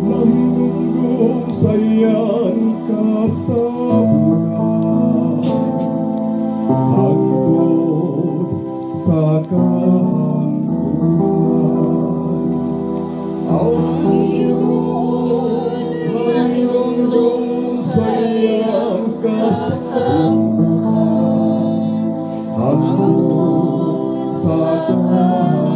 Nahulog sa iyang kasabutan, hangtod sa kahangturan. Ang iyon nahulog sa iyang kasabutan, hangtod sa kahangturan.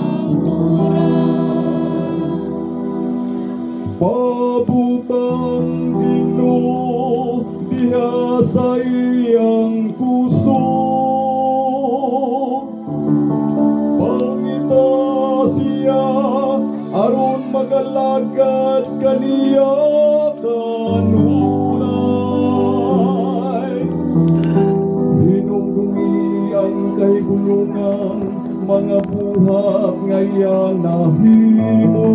Pabutang Ginoo diha sa iyang puso, pangita siya aron magalagad kaniya kanunay. Hinungdungi ang kahigulungan, mga buhat ngayon nahimo.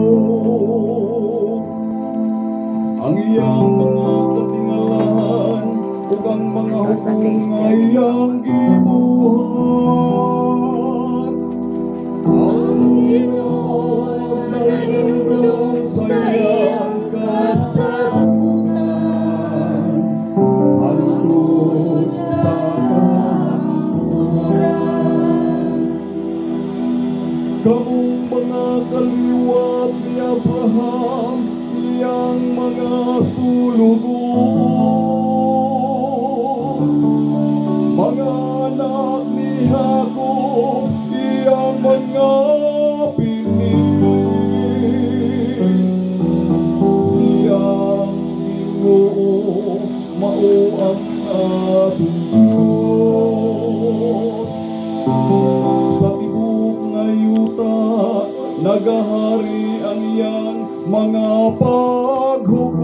Ang iyang mga katingalahan ug ang mga hukom nga iyang gibuhat. Ang Ginoo nahulog sa iyang kasabutan, hangtod sa kahangturan. Kamong mga kaliwat ni Abraham, iyang mga sulubong, mga anak ni Jacob, iyang mga pinili. Siyang Ginoo mao ang ating Diyos. Sa tibok nga yuta nagahari ang iyang mga paghukom.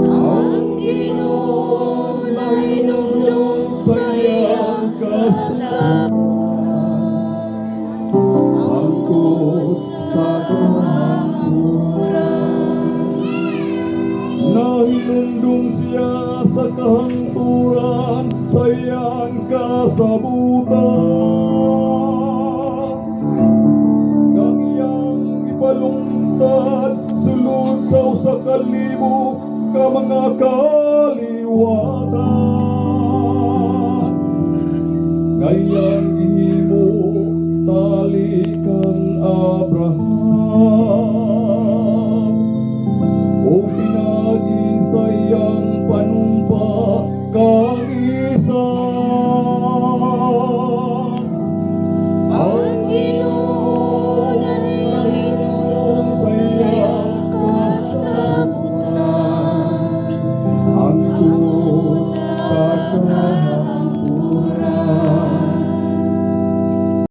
Ang Ginoo nahinumdum sa iyang kasabutan, hangtod sa kahangturan. Nahinumdum siya sa kahangturan, sa iyang kasabutan. Nang iyang ipalungtad sulod sa usa ka libo ka mga kaliwatan. Ngayang gihimo tali kang Abraham.